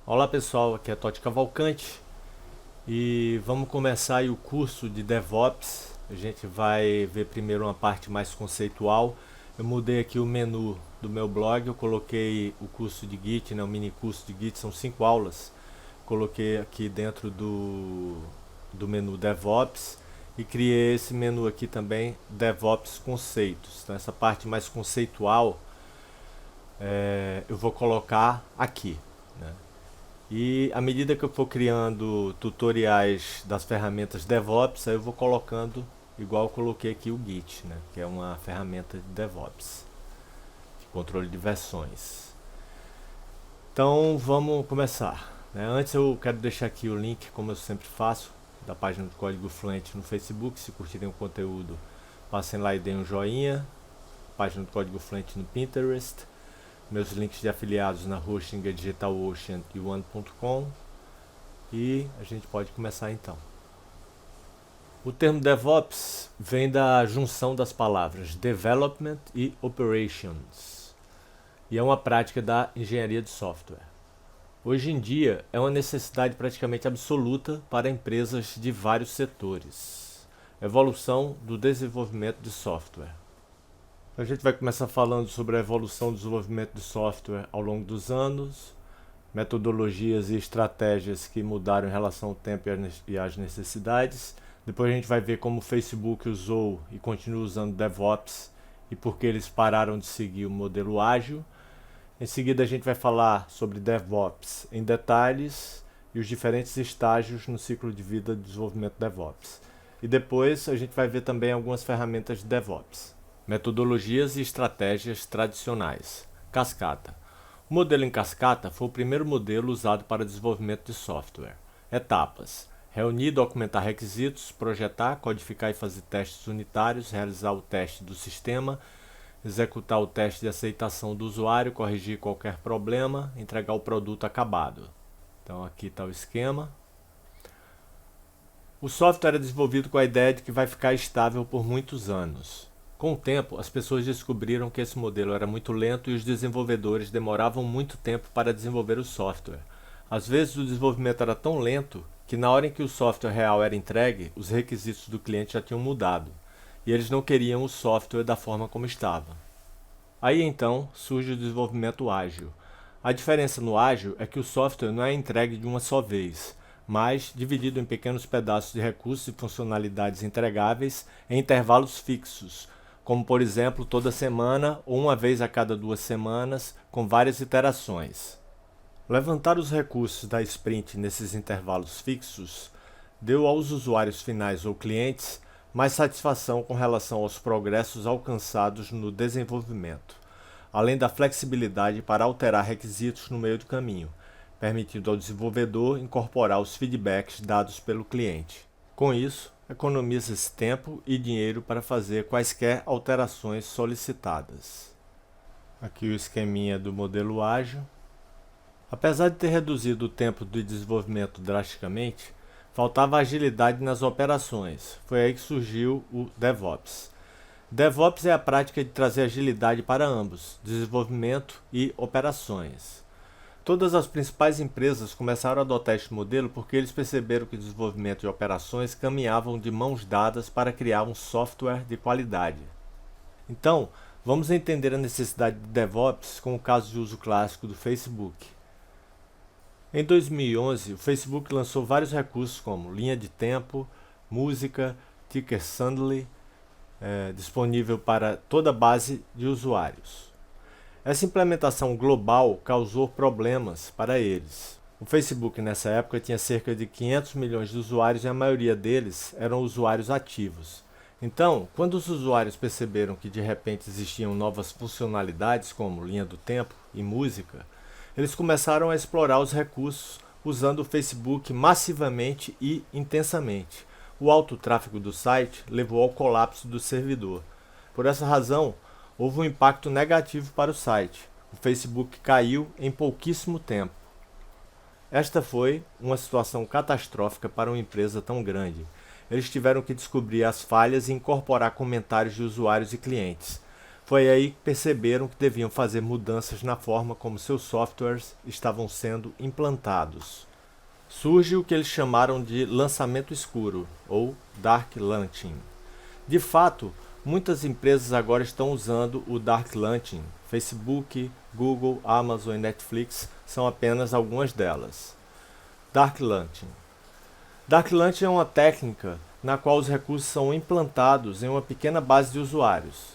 Olá pessoal, aqui é Totti Cavalcante e vamos começar aí o curso de DevOps. A gente vai ver primeiro uma parte mais conceitual. Eu mudei aqui o menu do meu blog, eu coloquei o curso de Git, o mini curso de Git, são 5 aulas. Coloquei aqui dentro do menu DevOps e criei esse menu aqui também, DevOps Conceitos. Então essa parte mais conceitual eu vou colocar aqui, né? E à medida que eu for criando tutoriais das ferramentas DevOps, aí eu vou colocando, igual eu coloquei aqui o Git, né, que é uma ferramenta de DevOps, de controle de versões. Então vamos começar, né? Antes eu quero deixar aqui o link, como eu sempre faço, da página do Código Fluente no Facebook. Se curtirem o conteúdo, passem lá e deem um joinha. Página do Código Fluente no Pinterest. Meus links de afiliados na Hosting, DigitalOcean e One.com. E a gente pode começar então. O termo DevOps vem da junção das palavras Development e Operations, e é uma prática da engenharia de software. Hoje em dia é uma necessidade praticamente absoluta para empresas de vários setores. Evolução do desenvolvimento de software. A gente vai começar falando sobre a evolução do desenvolvimento de software ao longo dos anos, metodologias e estratégias que mudaram em relação ao tempo e às necessidades. Depois a gente vai ver como o Facebook usou e continua usando DevOps e por que eles pararam de seguir o modelo ágil. Em seguida a gente vai falar sobre DevOps em detalhes e os diferentes estágios no ciclo de vida do desenvolvimento DevOps. E depois a gente vai ver também algumas ferramentas de DevOps. Metodologias e estratégias tradicionais. Cascata. O modelo em cascata foi o primeiro modelo usado para desenvolvimento de software. Etapas: reunir e documentar requisitos, projetar, codificar e fazer testes unitários, realizar o teste do sistema, executar o teste de aceitação do usuário, corrigir qualquer problema, entregar o produto acabado. Então aqui está o esquema. O software é desenvolvido com a ideia de que vai ficar estável por muitos anos. Com o tempo, as pessoas descobriram que esse modelo era muito lento e os desenvolvedores demoravam muito tempo para desenvolver o software. Às vezes o desenvolvimento era tão lento que na hora em que o software real era entregue, os requisitos do cliente já tinham mudado, e eles não queriam o software da forma como estava. Aí então surge o desenvolvimento ágil. A diferença no ágil é que o software não é entregue de uma só vez, mas dividido em pequenos pedaços de recursos e funcionalidades entregáveis em intervalos fixos, como por exemplo toda semana ou uma vez a cada 2 semanas, com várias iterações. Levantar os recursos da sprint nesses intervalos fixos deu aos usuários finais ou clientes mais satisfação com relação aos progressos alcançados no desenvolvimento, além da flexibilidade para alterar requisitos no meio do caminho, permitindo ao desenvolvedor incorporar os feedbacks dados pelo cliente. Com isso, economiza-se tempo e dinheiro para fazer quaisquer alterações solicitadas. Aqui o esqueminha do modelo ágil. Apesar de ter reduzido o tempo de desenvolvimento drasticamente, faltava agilidade nas operações. Foi aí que surgiu o DevOps. DevOps é a prática de trazer agilidade para ambos, desenvolvimento e operações. Todas as principais empresas começaram a adotar este modelo porque eles perceberam que o desenvolvimento e operações caminhavam de mãos dadas para criar um software de qualidade. Então, vamos entender a necessidade de DevOps com o caso de uso clássico do Facebook. Em 2011, o Facebook lançou vários recursos como linha de tempo, música, Ticker Suddenly, disponível para toda a base de usuários. Essa implementação global causou problemas para eles. O Facebook nessa época tinha cerca de 500 milhões de usuários e a maioria deles eram usuários ativos. Então, quando os usuários perceberam que de repente existiam novas funcionalidades como linha do tempo e música, eles começaram a explorar os recursos usando o Facebook massivamente e intensamente. O alto tráfego do site levou ao colapso do servidor. Por essa razão, houve um impacto negativo para o site. O Facebook caiu em pouquíssimo tempo. Esta foi uma situação catastrófica para uma empresa tão grande. Eles tiveram que descobrir as falhas e incorporar comentários de usuários e clientes. Foi aí que perceberam que deviam fazer mudanças na forma como seus softwares estavam sendo implantados. Surge o que eles chamaram de lançamento escuro, ou Dark Launching. De fato, muitas empresas agora estão usando o Dark Launching. Facebook, Google, Amazon e Netflix são apenas algumas delas. Dark Launching. Dark Launching é uma técnica na qual os recursos são implantados em uma pequena base de usuários.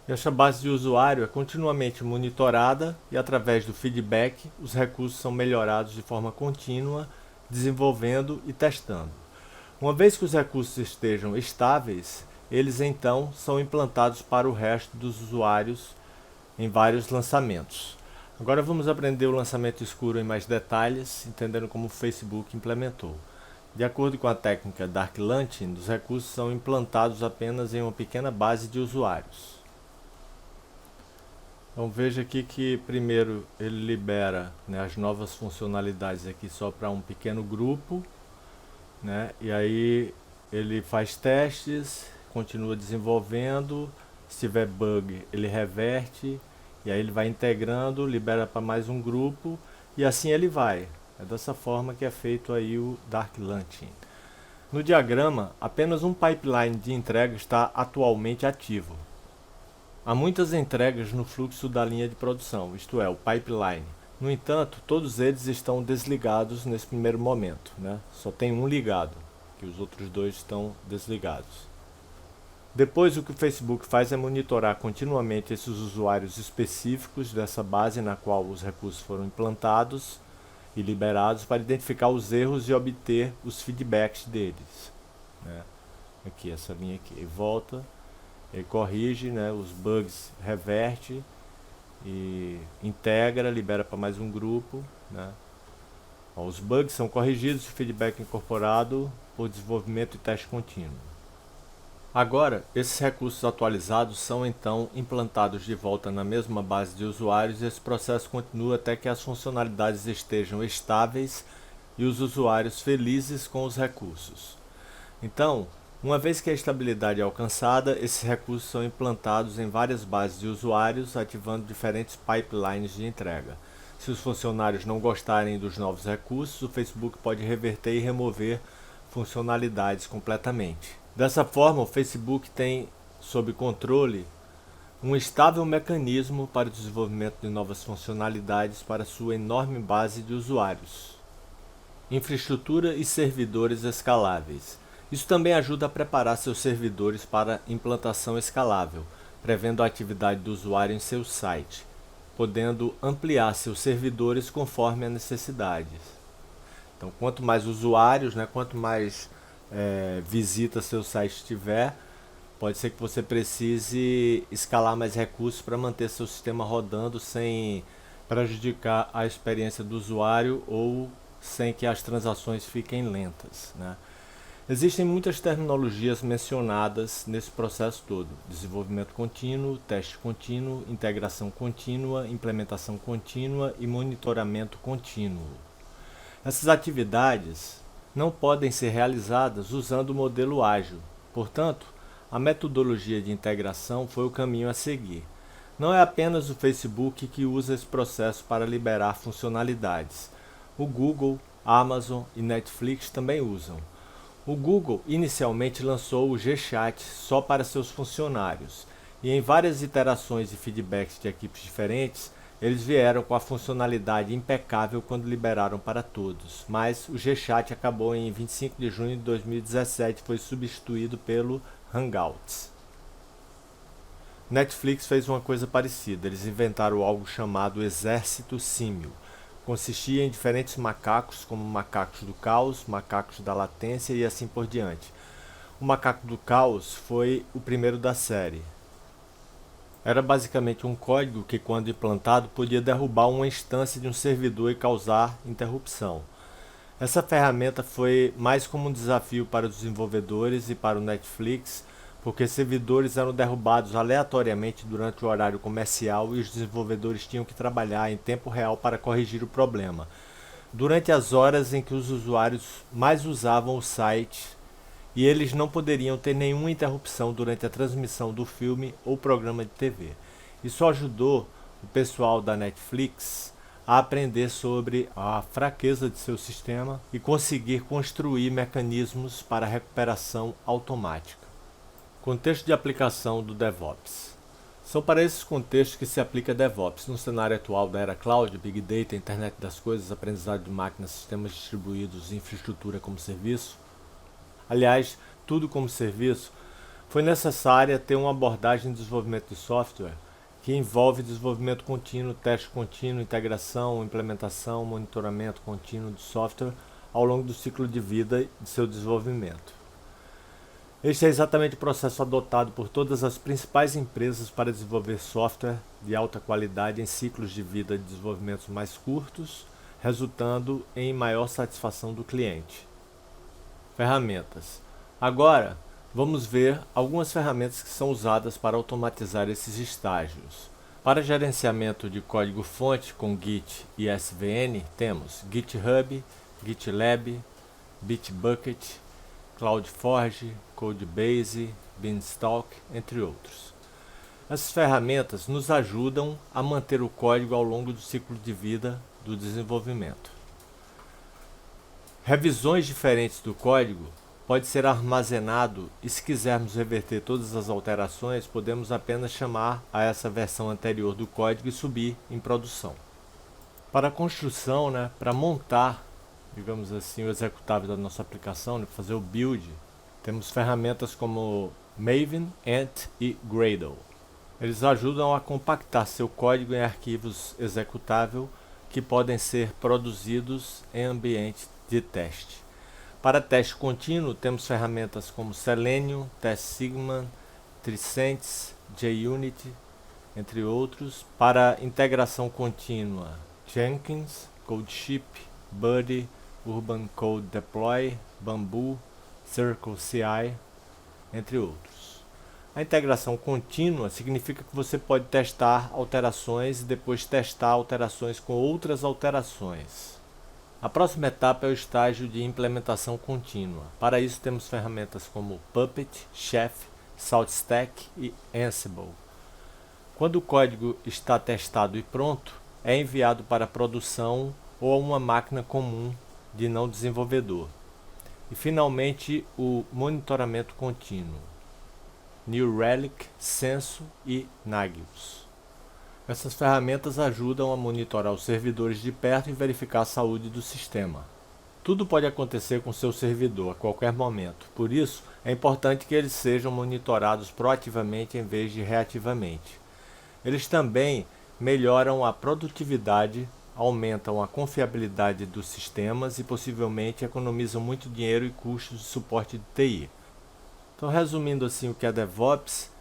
Esta base de usuário é continuamente monitorada e, através do feedback, os recursos são melhorados de forma contínua, desenvolvendo e testando. Uma vez que os recursos estejam estáveis, eles então são implantados para o resto dos usuários em vários lançamentos. Agora vamos aprender o lançamento escuro em mais detalhes, entendendo como o Facebook implementou. De acordo com a técnica Dark Launching, os recursos são implantados apenas em uma pequena base de usuários. Então veja aqui que primeiro ele libera, né, as novas funcionalidades aqui só para um pequeno grupo, né, e aí ele faz testes, continua desenvolvendo, se tiver bug ele reverte, e aí ele vai integrando, libera para mais um grupo e assim ele vai. É dessa forma que é feito aí o Dark Launching. No diagrama, apenas um pipeline de entrega está atualmente ativo. Há muitas entregas no fluxo da linha de produção, isto é, o pipeline. No entanto, todos eles estão desligados nesse primeiro momento, né? Só tem um ligado, que os outros dois estão desligados. Depois, o que o Facebook faz é monitorar continuamente esses usuários específicos dessa base na qual os recursos foram implantados e liberados para identificar os erros e obter os feedbacks deles, né? Aqui, essa linha aqui, e volta. Ele corrige, né, os bugs, reverte e integra, libera para mais um grupo, né. Ó, os bugs são corrigidos e o feedback incorporado por desenvolvimento e teste contínuo. Agora, esses recursos atualizados são então implantados de volta na mesma base de usuários e esse processo continua até que as funcionalidades estejam estáveis e os usuários felizes com os recursos. Então, uma vez que a estabilidade é alcançada, esses recursos são implantados em várias bases de usuários, ativando diferentes pipelines de entrega. Se os funcionários não gostarem dos novos recursos, o Facebook pode reverter e remover funcionalidades completamente. Dessa forma, o Facebook tem sob controle um estável mecanismo para o desenvolvimento de novas funcionalidades para sua enorme base de usuários. Infraestrutura e servidores escaláveis. Isso também ajuda a preparar seus servidores para implantação escalável, prevendo a atividade do usuário em seu site, podendo ampliar seus servidores conforme a necessidade. Então, quanto mais usuários, né, quanto mais visitas seu site tiver, pode ser que você precise escalar mais recursos para manter seu sistema rodando sem prejudicar a experiência do usuário ou sem que as transações fiquem lentas, né? Existem muitas terminologias mencionadas nesse processo todo: desenvolvimento contínuo, teste contínuo, integração contínua, implementação contínua e monitoramento contínuo. Essas atividades não podem ser realizadas usando o modelo ágil. Portanto, a metodologia de integração foi o caminho a seguir. Não é apenas o Facebook que usa esse processo para liberar funcionalidades. O Google, Amazon e Netflix também usam. O Google inicialmente lançou o Gchat só para seus funcionários, e em várias iterações e feedbacks de equipes diferentes, eles vieram com a funcionalidade impecável quando liberaram para todos, mas o Gchat acabou em 25 de junho de 2017 e foi substituído pelo Hangouts. Netflix fez uma coisa parecida, eles inventaram algo chamado Exército Símil. Consistia em diferentes macacos, como macacos do caos, macacos da latência e assim por diante. O macaco do caos foi o primeiro da série. Era basicamente um código que, quando implantado, podia derrubar uma instância de um servidor e causar interrupção. Essa ferramenta foi mais como um desafio para os desenvolvedores e para o Netflix, porque servidores eram derrubados aleatoriamente durante o horário comercial e os desenvolvedores tinham que trabalhar em tempo real para corrigir o problema, durante as horas em que os usuários mais usavam o site e eles não poderiam ter nenhuma interrupção durante a transmissão do filme ou programa de TV. Isso ajudou o pessoal da Netflix a aprender sobre a fraqueza de seu sistema e conseguir construir mecanismos para recuperação automática. Contexto de aplicação do DevOps. São para esses contextos que se aplica DevOps no cenário atual da era cloud, Big Data, Internet das Coisas, aprendizado de máquinas, sistemas distribuídos, infraestrutura como serviço. Aliás, tudo como serviço, foi necessária ter uma abordagem de desenvolvimento de software que envolve desenvolvimento contínuo, teste contínuo, integração, implementação, monitoramento contínuo de software ao longo do ciclo de vida de seu desenvolvimento. Este é exatamente o processo adotado por todas as principais empresas para desenvolver software de alta qualidade em ciclos de vida de desenvolvimento mais curtos, resultando em maior satisfação do cliente. Ferramentas. Agora, vamos ver algumas ferramentas que são usadas para automatizar esses estágios. Para gerenciamento de código-fonte com Git e SVN, temos GitHub, GitLab, Bitbucket, CloudForge, Codebase, Beanstalk, entre outros. Essas ferramentas nos ajudam a manter o código ao longo do ciclo de vida do desenvolvimento. Revisões diferentes do código pode ser armazenado e, se quisermos reverter todas as alterações, podemos apenas chamar a essa versão anterior do código e subir em produção. Para a construção, para montar, digamos assim, o executável da nossa aplicação, fazer o build, temos ferramentas como Maven, Ant e Gradle. Eles ajudam a compactar seu código em arquivos executável que podem ser produzidos em ambiente de teste. Para teste contínuo, temos ferramentas como Selenium, Test Sigma, Tricentis, JUnit, entre outros. Para integração contínua, Jenkins, CodeShip, Buddy, Urban Code Deploy, Bamboo, CircleCI, entre outros. A integração contínua significa que você pode testar alterações e depois testar alterações com outras alterações. A próxima etapa é o estágio de implementação contínua. Para isso temos ferramentas como Puppet, Chef, SaltStack e Ansible. Quando o código está testado e pronto, é enviado para produção ou a uma máquina comum de não desenvolvedor. E finalmente o monitoramento contínuo, New Relic, Senso e Nagios. Essas ferramentas ajudam a monitorar os servidores de perto e verificar a saúde do sistema. Tudo pode acontecer com seu servidor a qualquer momento, por isso é importante que eles sejam monitorados proativamente em vez de reativamente. Eles também melhoram a produtividade, aumentam a confiabilidade dos sistemas e possivelmente economizam muito dinheiro e custos de suporte de TI. Então, resumindo assim, o que é DevOps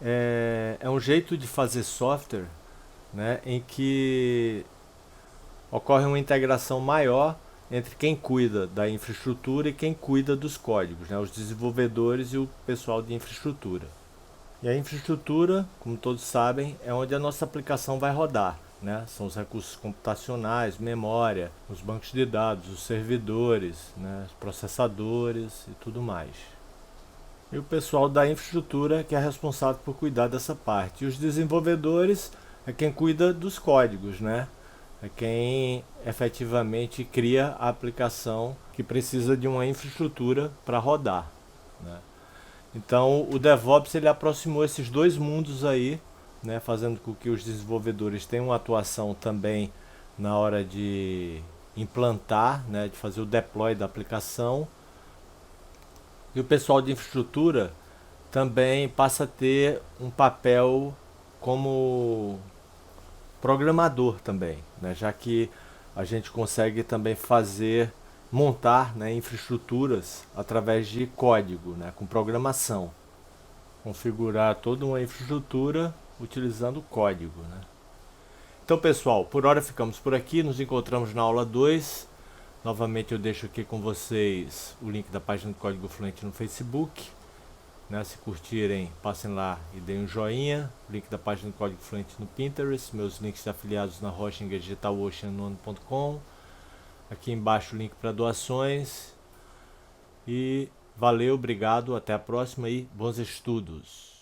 é um jeito de fazer software, em que ocorre uma integração maior entre quem cuida da infraestrutura e quem cuida dos códigos, os desenvolvedores e o pessoal de infraestrutura. E a infraestrutura, como todos sabem, é onde a nossa aplicação vai rodar. São os recursos computacionais, memória, os bancos de dados, os servidores, os processadores e tudo mais. E o pessoal da infraestrutura que é responsável por cuidar dessa parte. E os desenvolvedores é quem cuida dos códigos, é quem efetivamente cria a aplicação que precisa de uma infraestrutura para rodar. Então o DevOps ele aproximou esses dois mundos aí, fazendo com que os desenvolvedores tenham uma atuação também na hora de implantar, de fazer o deploy da aplicação. E o pessoal de infraestrutura também passa a ter um papel como programador também, já que a gente consegue também montar infraestruturas através de código, com programação. Configurar toda uma infraestrutura utilizando código. Então, pessoal, por hora ficamos por aqui, nos encontramos na aula 2. Novamente eu deixo aqui com vocês o link da página do Código Fluente no Facebook. Se curtirem, passem lá e deem um joinha. O link da página do Código Fluente no Pinterest. Meus links afiliados na Hoshinger, DigitalOcean.com. Aqui embaixo o link para doações. E Valeu, obrigado, até a próxima e bons estudos.